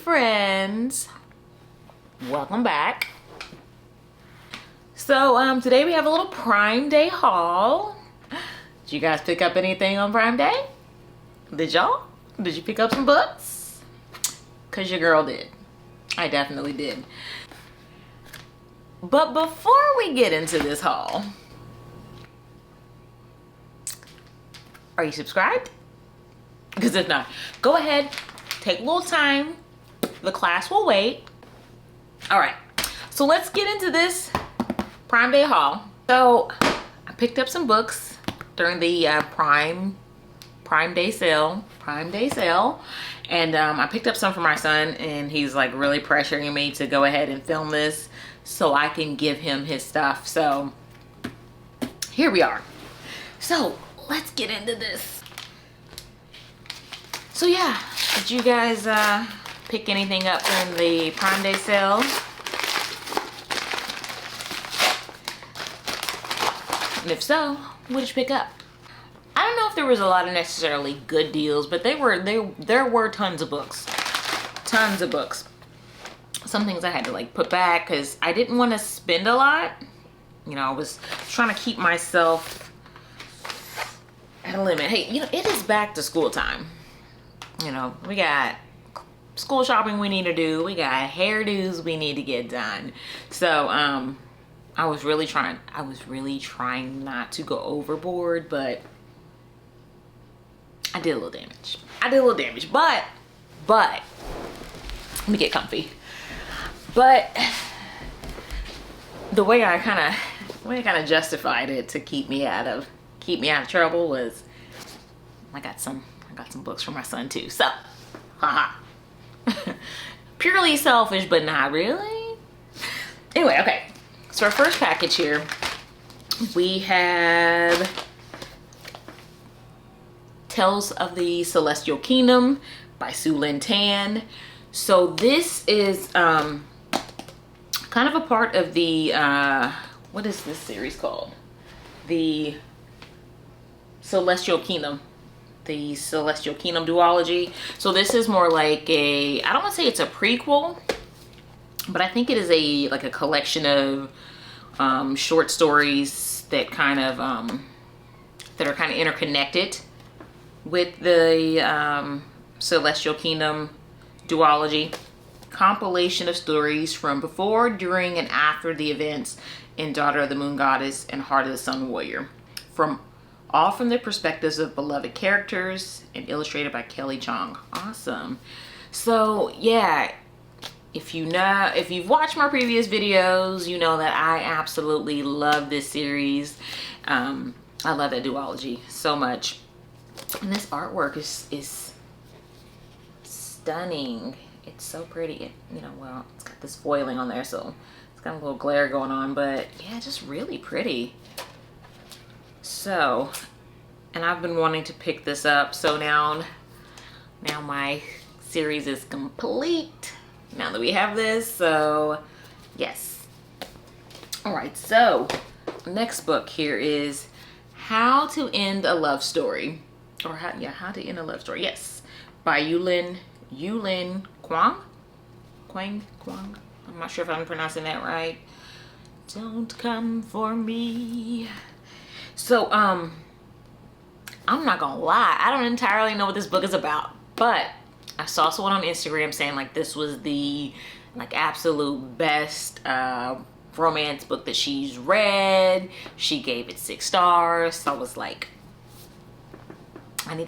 friends, welcome back. So today we have a little Prime Day haul. Did you guys pick up anything on Prime Day? Did y'all? Did you pick up some books? Cause your girl did. I definitely did. But before we get into this haul, are you subscribed? Because if not, go ahead, take a little time. The class will wait. All right, so let's get into this Prime Day haul. So I picked up some books during the Prime Day sale. And I picked up some for my son, and he's like really pressuring me to go ahead and film this so I can give him his stuff. So here we are. So let's get into this. So yeah, did you guys pick anything up during the Prime Day sale? And if so, what did you pick up? I don't know if there was a lot of necessarily good deals, but there were tons of books. Tons of books. Some things I had to like put back because I didn't want to spend a lot. You know, I was trying to keep myself at a limit. Hey, you know, it is back to school time. You know, we got school shopping we need to do. We got hairdos we need to get done. So, I was really trying not to go overboard, but I did a little damage. But let me get comfy. But the way I kind of justified it to keep me out of trouble was I got some books for my son too. So, haha. Purely selfish, but not really. Anyway, okay. So our first package here, we have Tales of the Celestial Kingdom by Sue Lynn Tan. So this is kind of a part of the, what is this series called? The Celestial Kingdom. The Celestial Kingdom duology. So this is more like a, I don't want to say it's a prequel, but I think it is like a collection of short stories that kind of that are kind of interconnected with the Celestial Kingdom duology. Compilation of stories from before, during, and after the events in Daughter of the Moon Goddess and Heart of the Sun Warrior, all from the perspectives of beloved characters and illustrated by Kelly Chong. Awesome. So yeah, if you've watched my previous videos, you know that I absolutely love this series. I love that duology so much. And this artwork is stunning. It's so pretty. Well, it's got this foiling on there, so it's got a little glare going on, but yeah, just really pretty. So, and I've been wanting to pick this up, so now my series is complete now that we have this. So yes. All right, so next book here is How to End a Love Story, or How to End a Love Story, yes, by Yulin Kwang. I'm not sure if I'm pronouncing that right. Don't come for me. So, I'm not gonna lie, I don't entirely know what this book is about, but I saw someone on Instagram saying like this was the like absolute best romance book that she's read. She gave it 6 stars. So I was like, I need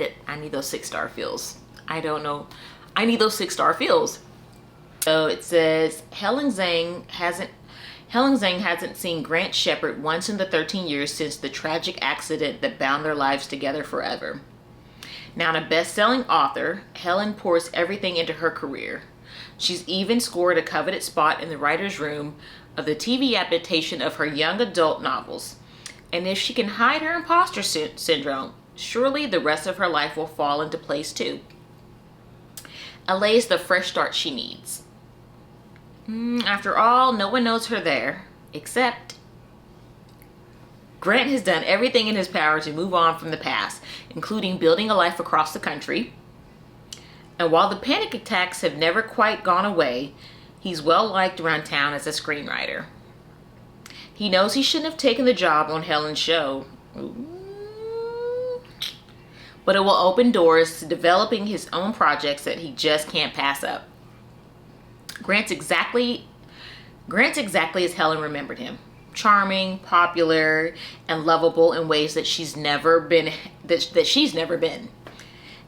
those 6-star feels. I don't know. I need those 6-star feels. So it says Helen Zhang hasn't seen Grant Shepard once in the 13 years since the tragic accident that bound their lives together forever. Now a best-selling author, Helen pours everything into her career. She's even scored a coveted spot in the writer's room of the TV adaptation of her young adult novels. And if she can hide her imposter syndrome, surely the rest of her life will fall into place too. LA is the fresh start she needs. After all, no one knows her there, except Grant has done everything in his power to move on from the past, including building a life across the country. And while the panic attacks have never quite gone away, he's well liked around town as a screenwriter. He knows he shouldn't have taken the job on Helen's show, but it will open doors to developing his own projects that he just can't pass up. Grant's exactly as Helen remembered him. Charming, popular, and lovable in ways that she's never been.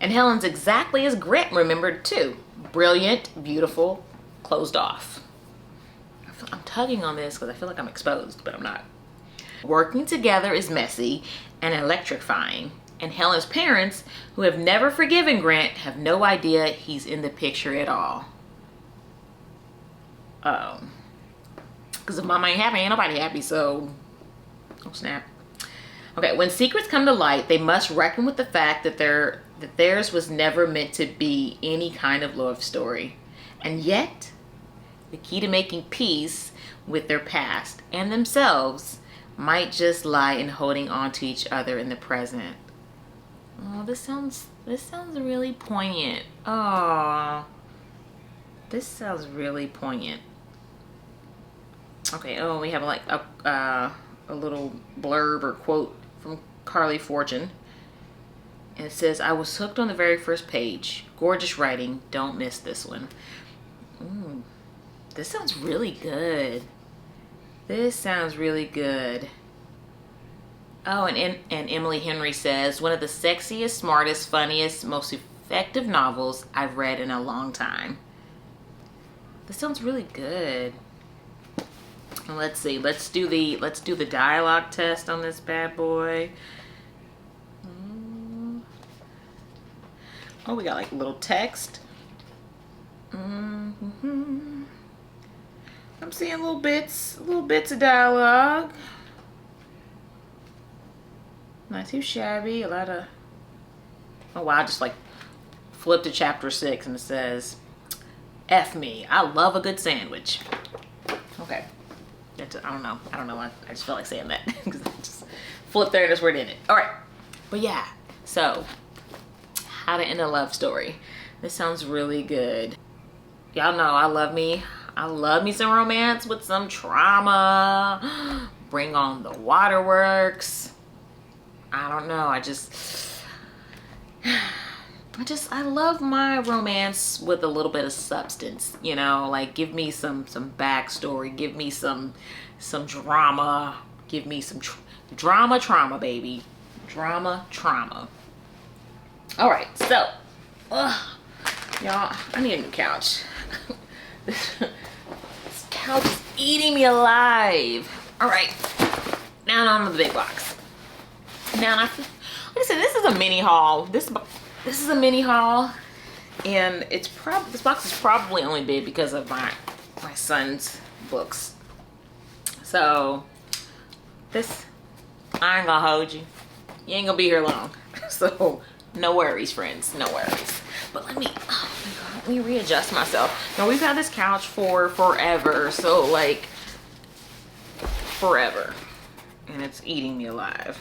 And Helen's exactly as Grant remembered too. Brilliant, beautiful, closed off. I'm tugging on this because I feel like I'm exposed, but I'm not. Working together is messy and electrifying. And Helen's parents, who have never forgiven Grant, have no idea he's in the picture at all. Because if mama ain't happy, ain't nobody happy, so oh snap. Okay, when secrets come to light, they must reckon with the fact that theirs was never meant to be any kind of love story. And yet, the key to making peace with their past and themselves might just lie in holding on to each other in the present. Oh, this sounds really poignant. Oh, this sounds really poignant. Okay, oh, we have like a little blurb or quote from Carly Fortune. And it says, I was hooked on the very first page. Gorgeous writing. Don't miss this one. This sounds really good. This sounds really good. Oh, and Emily Henry says, one of the sexiest, smartest, funniest, most effective novels I've read in a long time. This sounds really good. Let's see. Let's do the dialogue test on this bad boy. Oh, we got like a little text. I'm seeing little bits of dialogue. Not too shabby. A lot of. Oh wow! I just like flipped to chapter 6 and it says, "F me. I love a good sandwich." Okay. I don't know. I just felt like saying that because I just flipped there and just read in it. All right. But yeah. So, how to end a love story. This sounds really good. Y'all know I love me some romance with some trauma. Bring on the waterworks. I don't know. I love my romance with a little bit of substance, you know, like give me some backstory, give me some drama, give me some trauma, baby. Trauma. All right, so, y'all, I need a new couch. This couch is eating me alive. All right, now on to the big box. Now, like I said, this is a mini haul. This is a mini haul, and this box is probably only big because of my son's books. So, I ain't gonna hold you. You ain't gonna be here long. So, no worries, friends. No worries. But let me readjust myself. Now, we've had this couch for forever. So, like, forever. And it's eating me alive.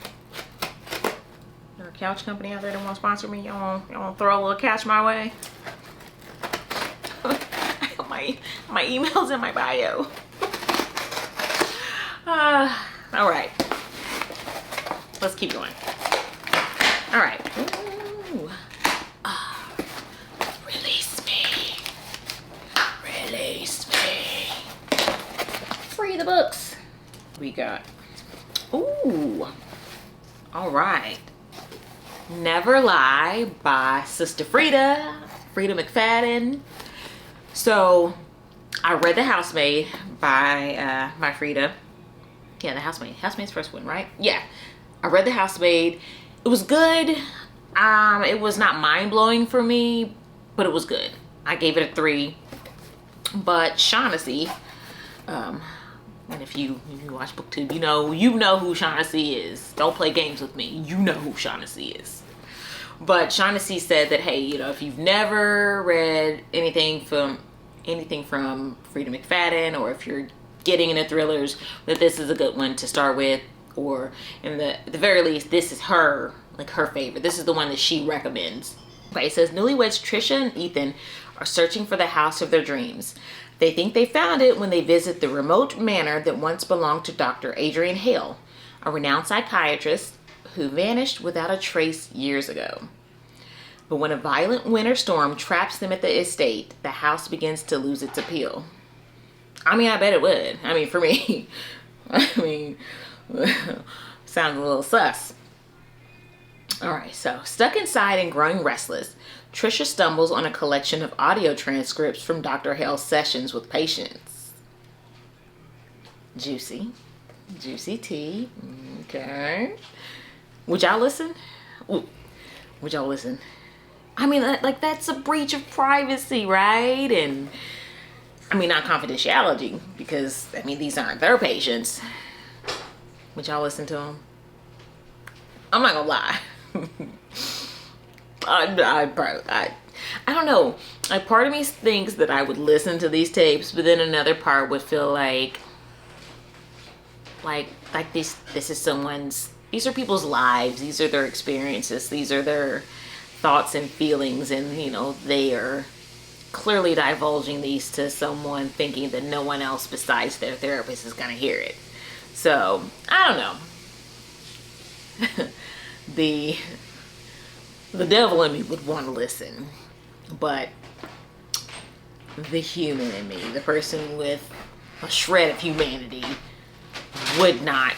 Is there a couch company out there that wants to sponsor me? Y'all want to throw a little couch my way? my email's in my bio. All right. Let's keep going. All right. Ooh. Release me. Release me. Free the books. We got. Ooh. All right. Never Lie by Sister Frida McFadden. So I read The Housemaid by my Frida. Yeah, The Housemaid. Housemaid's first one, right? Yeah. I read The Housemaid. It was good. It was not mind-blowing for me, but it was good. I gave it a 3. But Shaughnessy, and if you watch BookTube, you know who Shaughnessy is. Don't play games with me. You know who Shaughnessy is. But Shaughnessy said that, hey, if you've never read anything from Frida McFadden, or if you're getting into thrillers, that this is a good one to start with, or at the very least, this is her favorite. This is the one that she recommends Okay, it says newlyweds Trisha and Ethan are searching for the house of their dreams. They think they found it when they visit the remote manor that once belonged to Dr. Adrian Hale, a renowned psychiatrist who vanished without a trace years ago. But when a violent winter storm traps them at the estate, the house begins to lose its appeal. I mean, I bet it would. I mean, for me, sounds a little sus. All right, so stuck inside and growing restless, Trisha stumbles on a collection of audio transcripts from Dr. Hale's sessions with patients. Juicy tea. Okay. Would y'all listen? Ooh. Would y'all listen? I mean, like, that's a breach of privacy, right? And I mean, not confidentiality, because I mean, these aren't their patients. Would y'all listen to them? I'm not gonna lie. I don't know. Like, part of me thinks that I would listen to these tapes, but then another part would feel like this is these are people's lives. These are their experiences. These are their thoughts and feelings, and you know, they are clearly divulging these to someone thinking that no one else besides their therapist is gonna hear it. So I don't know. The devil in me would want to listen, but the human in me, the person with a shred of humanity, would have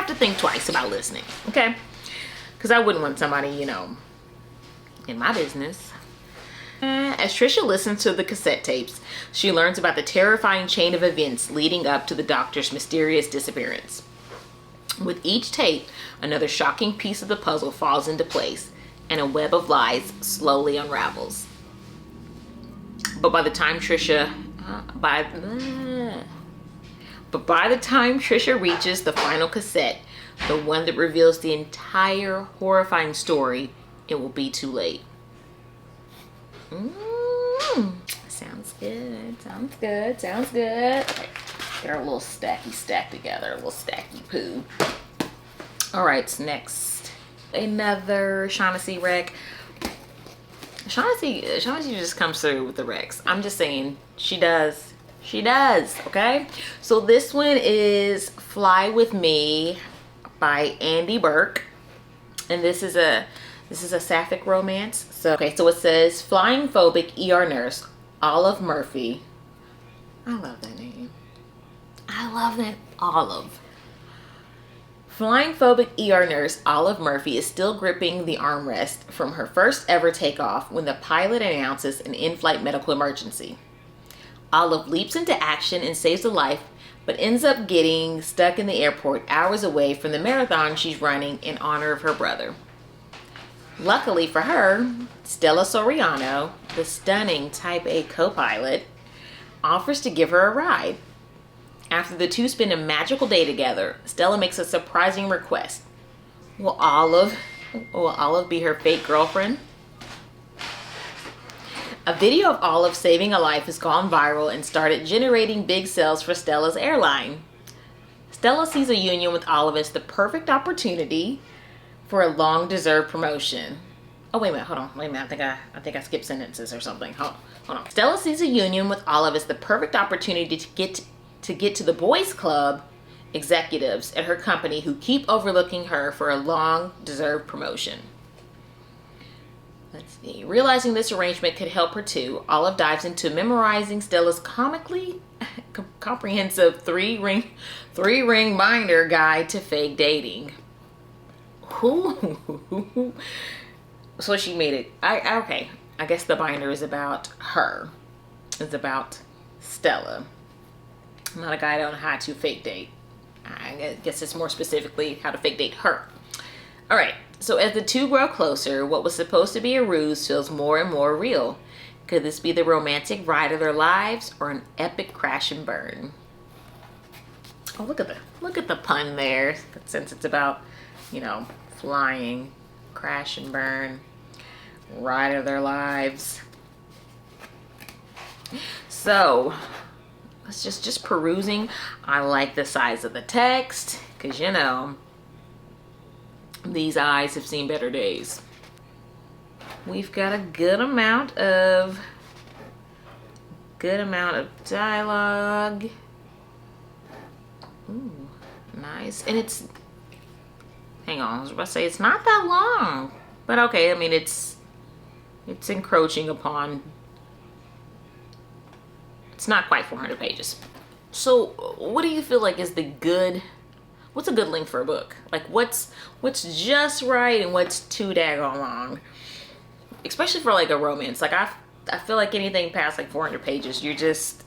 to think twice about listening. Okay, because I wouldn't want somebody, you know, in my business. As Trisha listens to the cassette tapes, she learns about the terrifying chain of events leading up to the doctor's mysterious disappearance. With each tape, another shocking piece of the puzzle falls into place, and a web of lies slowly unravels. But by the time Trisha reaches the final cassette, the one that reveals the entire horrifying story, it will be too late. Sounds good. Get our little stacky stack together, a little stacky poo. All right, so another Shaughnessy rec. Shaughnessy just comes through with the recs. I'm just saying, she does, okay? So this one is Fly With Me by Andy Burke. And this is a sapphic romance. So it says, flying phobic ER nurse Olive Murphy. I love that name. I love that Olive. Flying phobic ER nurse Olive Murphy is still gripping the armrest from her first ever takeoff when the pilot announces an in-flight medical emergency. Olive leaps into action and saves a life, but ends up getting stuck in the airport hours away from the marathon she's running in honor of her brother. Luckily for her, Stella Soriano, the stunning Type A co-pilot, offers to give her a ride. After the two spend a magical day together, Stella makes a surprising request. Will Olive be her fake girlfriend? A video of Olive saving a life has gone viral and started generating big sales for Stella's airline. Stella sees a union with Olive as the perfect opportunity for a long-deserved promotion. Oh, wait a minute, hold on. I think I skipped sentences or something. Hold on. Stella sees a union with Olive as the perfect opportunity to get to the boys club executives at her company who keep overlooking her for a long-deserved promotion. Let's see. Realizing this arrangement could help her too, Olive dives into memorizing Stella's comically comprehensive three-ring binder guide to fake dating. So she made it. Okay. I guess the binder is about her. It's about Stella. Not a guide on how to fake date. I guess it's more specifically how to fake date her. All right. So as the two grow closer, what was supposed to be a ruse feels more and more real. Could this be the romantic ride of their lives or an epic crash and burn? Oh, look at the pun there. Since it's about, you know, flying, crash and burn, ride of their lives. So let's just perusing. I like the size of the text because, you know, These eyes have seen better days. We've got a good amount of dialogue. Ooh, nice. And it's, hang on, I was about to say it's not that long, but okay. I mean, it's encroaching upon, it's not quite 400 pages. So what do you feel like is what's a good length for a book? Like what's just right and what's too daggone long? Especially for like a romance. Like I feel like anything past like 400 pages, you're just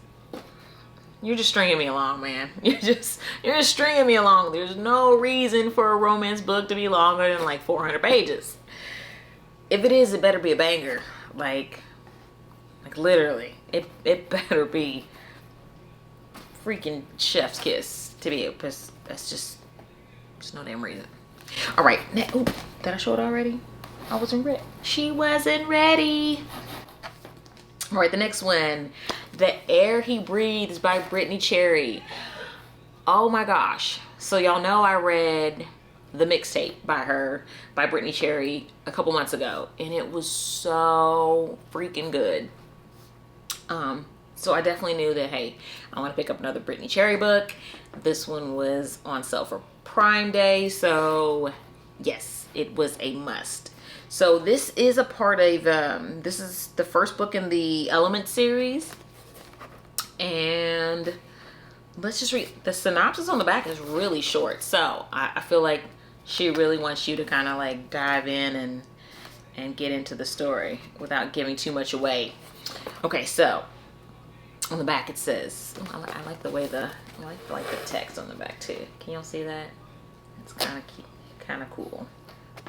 stringing me along, man. You're just stringing me along. There's no reason for a romance book to be longer than like 400 pages. If it is, it better be a banger. Like literally, it better be freaking chef's kiss to be able, because that's just no damn reason. All right, ooh, did I show it already? I wasn't ready. She wasn't ready. All right, the next one, The Air He Breathes by Brittany Cherry. Oh my gosh. So y'all know I read the mixtape by Brittany Cherry a couple months ago, and it was so freaking good. So I definitely knew that, hey, I want to pick up another Brittany Cherry book. This one was on sale for Prime Day, so yes, it was a must. So this is a part of, this is the first book in the Element series. And let's just read, the synopsis on the back is really short. So I feel like she really wants you to kind of like dive in and get into the story without giving too much away. Okay, so on the back it says, oh, I like the way I like the text on the back too. Can y'all see that? It's kind of cute, kind of cool.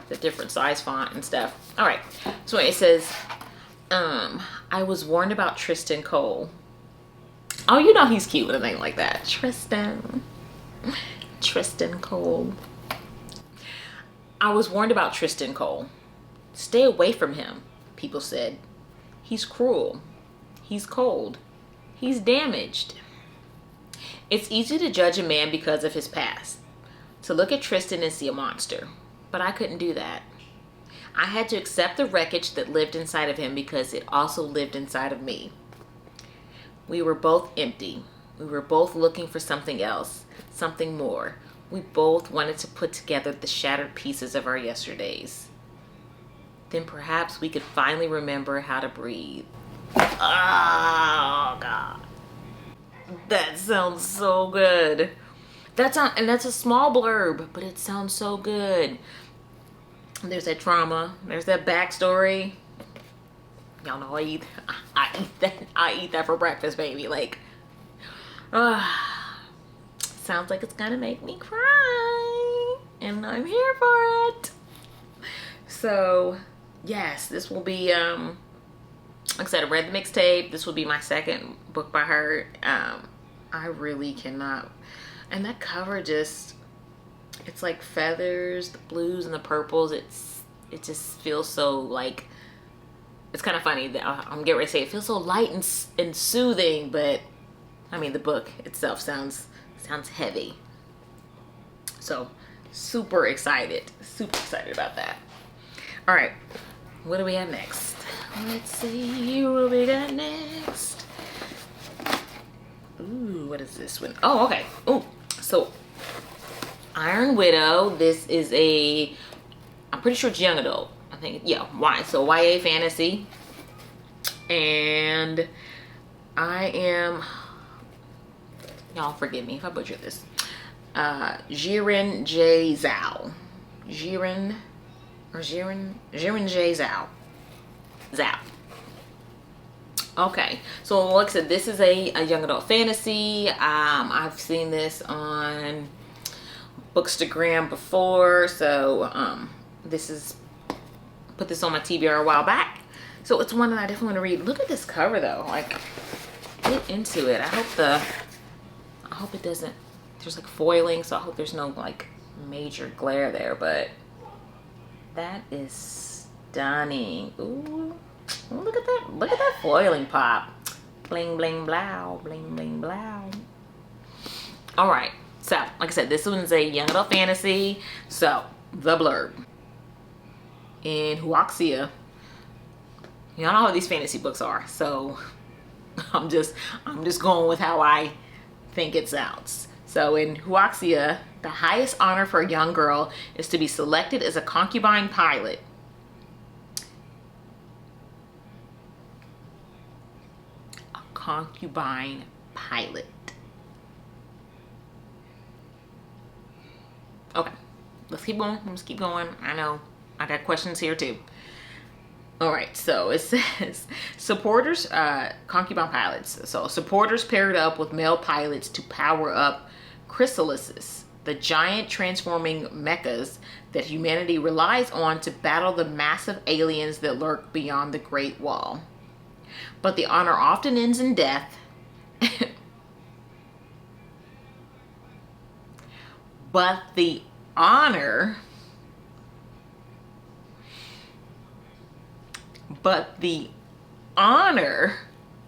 The different size font and stuff. All right, so it says, I was warned about Tristan Cole. Oh, you know he's cute with a name like that. Tristan Cole. I was warned about Tristan Cole. Stay away from him, people said. He's cruel. He's cold. He's damaged. It's easy to judge a man because of his past, to look at Tristan and see a monster. But I couldn't do that. I had to accept the wreckage that lived inside of him because it also lived inside of me. We were both empty. We were both looking for something else, something more. We both wanted to put together the shattered pieces of our yesterdays. Then perhaps we could finally remember how to breathe. Oh, God. That sounds so good. And that's a small blurb, but it sounds so good. There's that trauma. There's that backstory. Y'all know I eat that for breakfast, baby. Like, sounds like it's gonna make me cry, and I'm here for it. So, yes, this will be like I said, I read the mixtape. This will be my second book by her. I really cannot. And that cover just, it's like feathers, the blues and the purples. It just feels so like, it's kind of funny that I'm getting ready to say it feels so light and soothing, but I mean the book itself sounds heavy. So super excited about that. All right, what do we have next? Let's see what we got next. Ooh, what is this one? Oh, okay. Ooh, so Iron Widow. This is I'm pretty sure it's young adult. I think, yeah, so YA fantasy. And I am, y'all forgive me if I butcher this. Jiren J. Zhao. Jiren J. Zhao. Okay, so like I said, this is a young adult fantasy. I've seen this on Bookstagram before, so put this on my TBR a while back. So it's one that I definitely want to read. Look at this cover though, like get into it. I hope it doesn't, there's like foiling, so I hope there's no like major glare there, but that is stunning. Ooh. Oh, look at that foiling pop. Bling bling blow, bling bling blow. All right, so like I said, this one's a young adult fantasy. So the blurb. in Huaxia. Y'all know how these fantasy books are, so I'm just going with how I think it sounds. So in Huaxia, the highest honor for a young girl is to be selected as a concubine pilot. A concubine pilot. Okay, let's keep going. Let's keep going. I know I got questions here too. All right, so it says supporters, concubine pilots. So supporters paired up with male pilots to power up chrysalises, the giant transforming mechas that humanity relies on to battle the massive aliens that lurk beyond the Great Wall. But the honor often ends in death. But the honor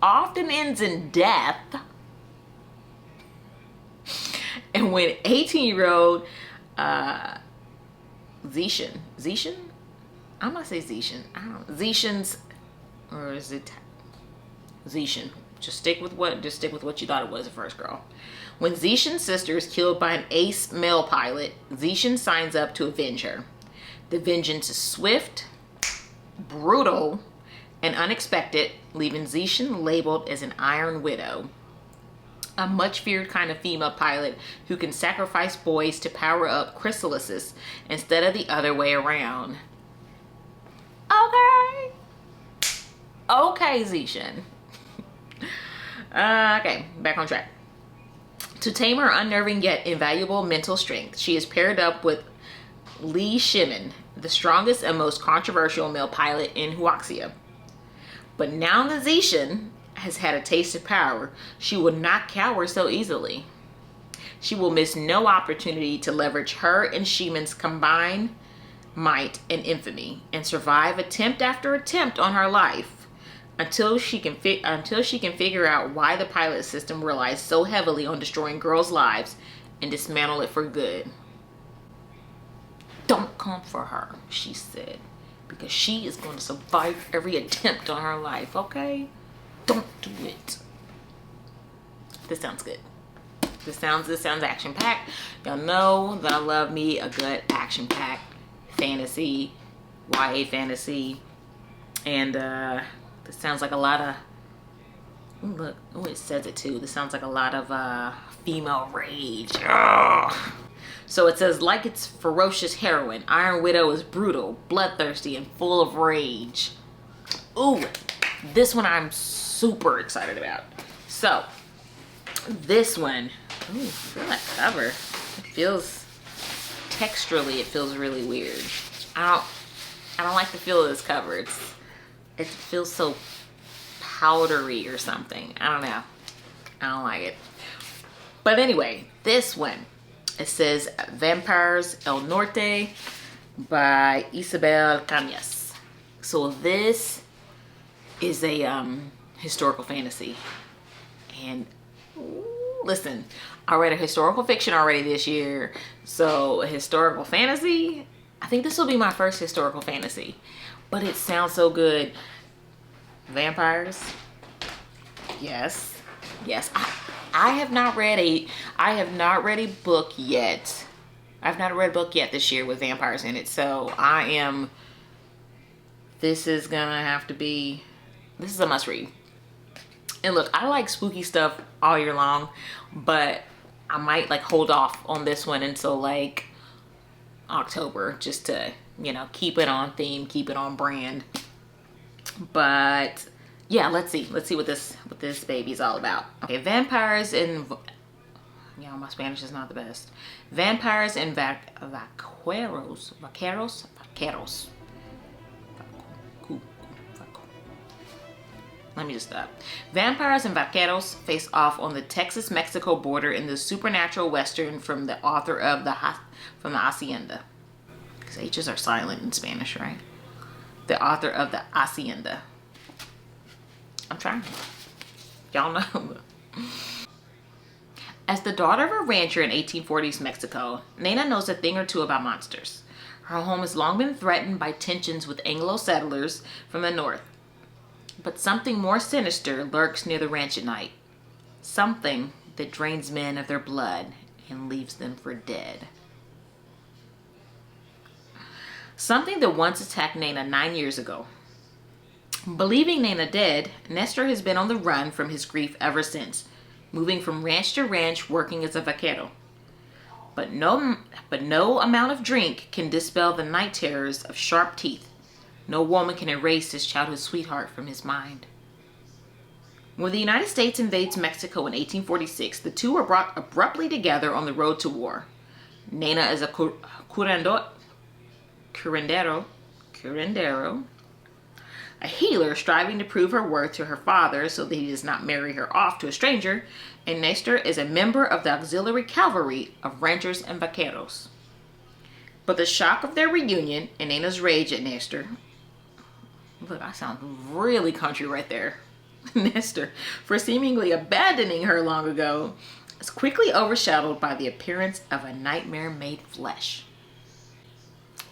often ends in death. And when 18-year-old Zishan, I'm gonna say Zishan. I don't know. Zishan's, or is it Zishan? Just stick with what you thought it was at first, girl. When Zishan's sister is killed by an ace male pilot, Zishan signs up to avenge her. The vengeance is swift, brutal, and unexpected, leaving Zishan labeled as an Iron Widow, a much feared kind of female pilot who can sacrifice boys to power up chrysalises instead of the other way around. Okay, Zishan. Okay, back on track. To tame her unnerving yet invaluable mental strength, she is paired up with Li Shimin, the strongest and most controversial male pilot in Huaxia. But now that Zishan has had a taste of power, she will not cower so easily. She will miss no opportunity to leverage her and Shimin's combined might and infamy and survive attempt after attempt on her life until she can figure out why the pilot system relies so heavily on destroying girls' lives and dismantle it for good. Don't come for her, she said, because she is going to survive every attempt on her life, okay? Don't do it. This sounds good. This sounds action-packed. Y'all know that I love me a good action-packed fantasy, YA fantasy. And this sounds like a lot of, ooh, look, oh, it says it too. This sounds like a lot of female rage. Ugh. So it says, like its ferocious heroine, Iron Widow is brutal, bloodthirsty, and full of rage. Ooh, this one I'm super excited about. So, this one, ooh, I feel that cover. It feels, texturally, it feels really weird. I don't like the feel of this cover. It feels so powdery or something. I don't know. I don't like it. But anyway, this one, it says Vampires El Norte by Isabel Cañas. So this is a historical fantasy. And listen, I read a historical fiction already this year. So a historical fantasy, I think this will be my first historical fantasy. But it sounds so good. Vampires. Yes. Yes. I have not read a book yet. I've not read a book yet this year with vampires in it. So this is a must read. And look, I like spooky stuff all year long, but I might like hold off on this one until like October just to, keep it on theme, keep it on brand. But yeah, let's see what this baby's all about. Okay, vampires and my Spanish is not the best. Vampires and vaqueros. Let me just stop. Vampires and vaqueros face off on the Texas-Mexico border in the supernatural western from the author of the Hacienda. Because H's are silent in Spanish, right? The author of the Hacienda. I'm trying. Y'all know. As the daughter of a rancher in 1840s Mexico, Nena knows a thing or two about monsters. Her home has long been threatened by tensions with Anglo settlers from the north. But something more sinister lurks near the ranch at night. Something that drains men of their blood and leaves them for dead. Something that once attacked Nana 9 years ago. Believing Nana dead, Nestor has been on the run from his grief ever since, moving from ranch to ranch working as a vaquero. But no amount of drink can dispel the night terrors of sharp teeth. No woman can erase his childhood sweetheart from his mind. When the United States invades Mexico in 1846, the two are brought abruptly together on the road to war. Nana is a curandero, a healer striving to prove her worth to her father so that he does not marry her off to a stranger, and Nestor is a member of the auxiliary cavalry of ranchers and vaqueros. But the shock of their reunion and Nana's rage at Nestor, look, I sound really country right there, Nestor, for seemingly abandoning her long ago, is quickly overshadowed by the appearance of a nightmare made flesh.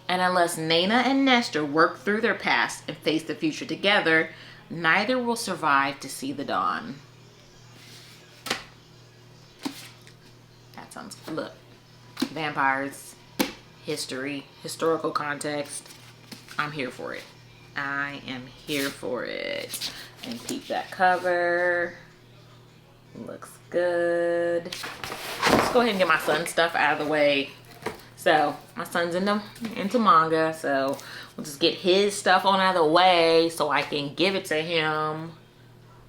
And unless Nana and Nestor work through their past and face the future together, neither will survive to see the dawn. That sounds good. Look, vampires, history, historical context. I'm here for it. I am here for it. And peep that cover. Looks good. Let's go ahead and get my son's stuff out of the way. So my son's into manga, so we'll just get his stuff on out of the way so I can give it to him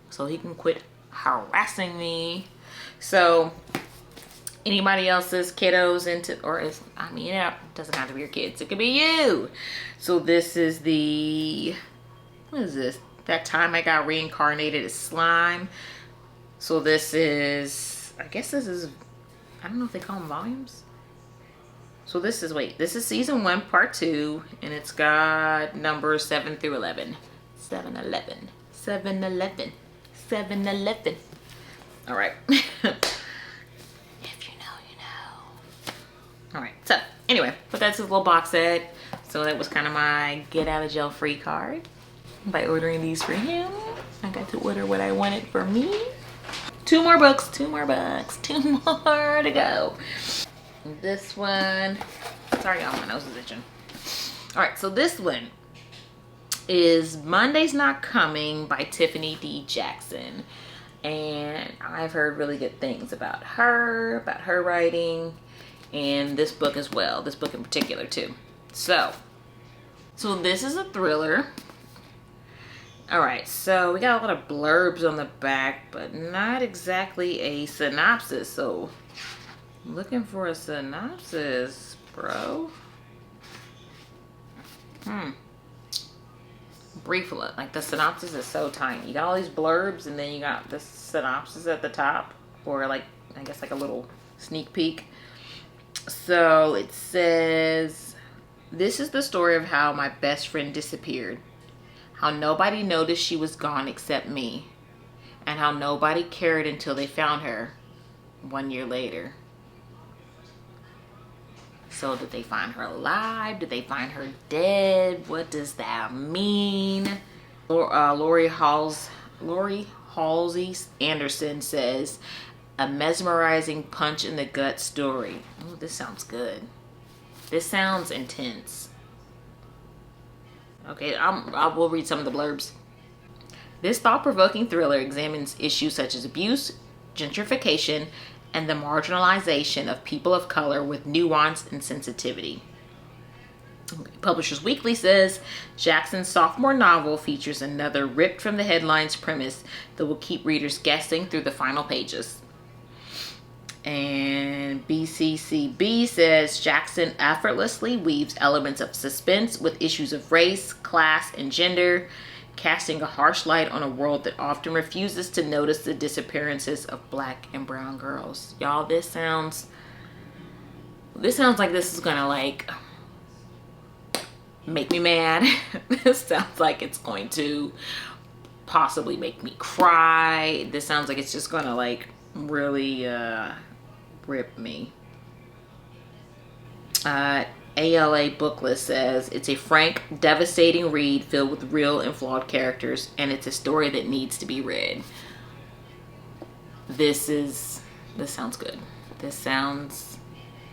so he can quit harassing me. So anybody else's kiddos into, it doesn't have to be your kids, it could be you. So this is what is this? That Time I Got Reincarnated as Slime. So this is, I don't know if they call them volumes. So this is season 1, part 2, and it's got numbers 7 through 11. 7-11. 7-11. 7-11. All right. If you know, you know. All right. So anyway, but that's his little box set. So that was kind of my get out of jail free card by ordering these for him. I got to order what I wanted for me. 2 more books. 2 more books. 2 more to go. This one, sorry y'all, my nose is itching. All right, so this one is Monday's Not Coming by Tiffany D. Jackson. And I've heard really good things about her writing, and this book as well, this book in particular too. So this is a thriller. All right, so we got a lot of blurbs on the back, but not exactly a synopsis, so I'm looking for a synopsis, bro. Brief, like the synopsis is so tiny. You got all these blurbs and then you got the synopsis at the top, or like, I guess like a little sneak peek. So it says, this is the story of how my best friend disappeared. How nobody noticed she was gone except me. And how nobody cared until they found her 1 year later. So did they find her alive? Did they find her dead? What does that mean? Lori Halsey Anderson says, a mesmerizing punch in the gut story. Oh, this sounds good. This sounds intense. Okay, I will read some of the blurbs. This thought-provoking thriller examines issues such as abuse, gentrification, and the marginalization of people of color with nuance and sensitivity. Publishers Weekly says, Jackson's sophomore novel features another ripped from the headlines premise that will keep readers guessing through the final pages. And BCCB says, Jackson effortlessly weaves elements of suspense with issues of race, class, and gender, casting a harsh light on a world that often refuses to notice the disappearances of Black and brown girls. Y'all, this sounds like this is gonna like make me mad. This sounds like it's going to possibly make me cry. This sounds like it's just gonna like really rip me. ALA book list says it's a frank, devastating read filled with real and flawed characters, and it's a story that needs to be read. This sounds good. This sounds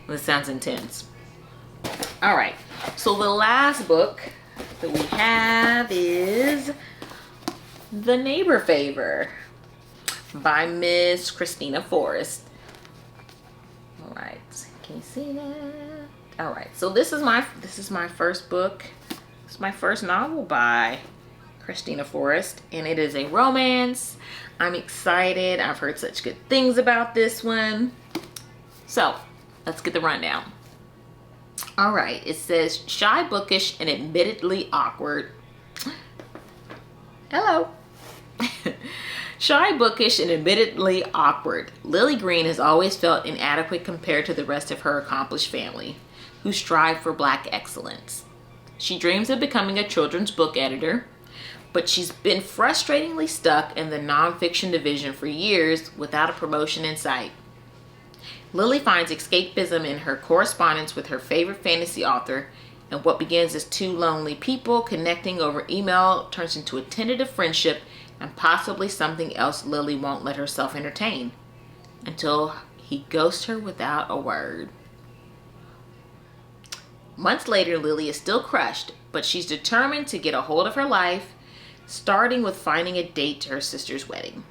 intense. All right. So the last book that we have is The Neighbor Favor by Miss Christina Forrest. All right. Can you see that? All right. So this is my first book. It's my first novel by Christina Forrest, and it is a romance. I'm excited. I've heard such good things about this one. So let's get the rundown. All right, it says, shy, bookish, and admittedly awkward. Hello. Shy, bookish, and admittedly awkward, Lily Green has always felt inadequate compared to the rest of her accomplished family, who strive for Black excellence. She dreams of becoming a children's book editor, but she's been frustratingly stuck in the nonfiction division for years without a promotion in sight. Lily finds escapism in her correspondence with her favorite fantasy author, and what begins as two lonely people connecting over email turns into a tentative friendship and possibly something else Lily won't let herself entertain, until he ghosts her without a word. Months later, Lily is still crushed, but she's determined to get a hold of her life, starting with finding a date to her sister's wedding.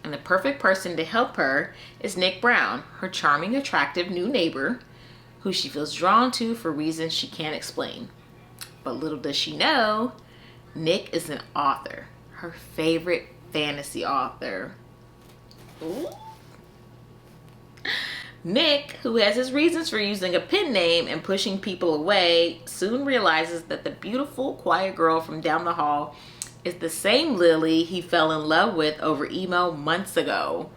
And the perfect person to help her is Nick Brown, her charming, attractive new neighbor, who she feels drawn to for reasons she can't explain. But little does she know, Nick is an author, her favorite fantasy author. Ooh. Nick, who has his reasons for using a pen name and pushing people away, soon realizes that the beautiful, quiet girl from down the hall is the same Lily he fell in love with over email months ago.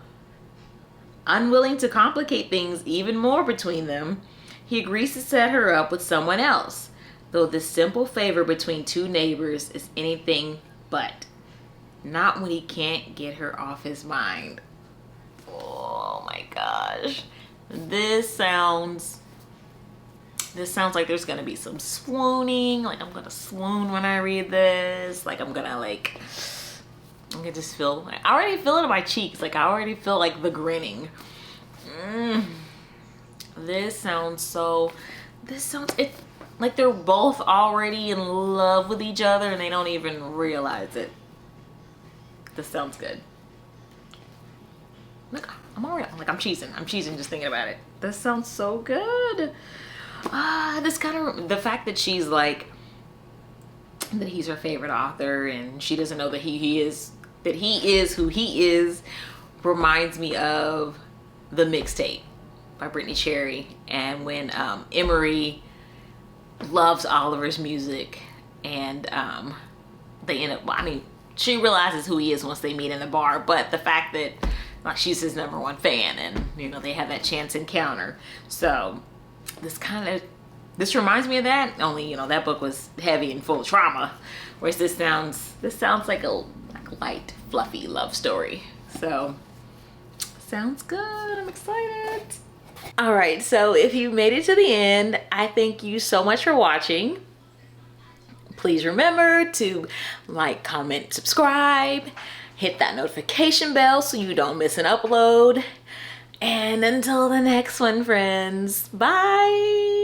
Unwilling to complicate things even more between them, he agrees to set her up with someone else, though this simple favor between two neighbors is anything but. Not when he can't get her off his mind. Oh my gosh. This sounds like there's gonna be some swooning. Like I'm gonna swoon when I read this. Like I'm gonna just feel, like, I already feel it in my cheeks. Like I already feel like the grinning. This sounds it like they're both already in love with each other and they don't even realize it. This sounds good. Look, I'm cheesing just thinking about it. This sounds so good. The fact that she's like, that he's her favorite author and she doesn't know that he is who he is, reminds me of The Mixtape by Brittany Cherry, and when Emery loves Oliver's music and they end up, she realizes who he is once they meet in the bar, but the fact that she's his #1 fan and they have that chance encounter. So this reminds me of that, only that book was heavy and full of trauma, whereas this sounds like a light, fluffy love story. So sounds good. I'm excited. All right, so if you made it to the end, I thank you so much for watching. Please remember to like, comment, subscribe, hit that notification bell so you don't miss an upload. And until the next one, friends, bye.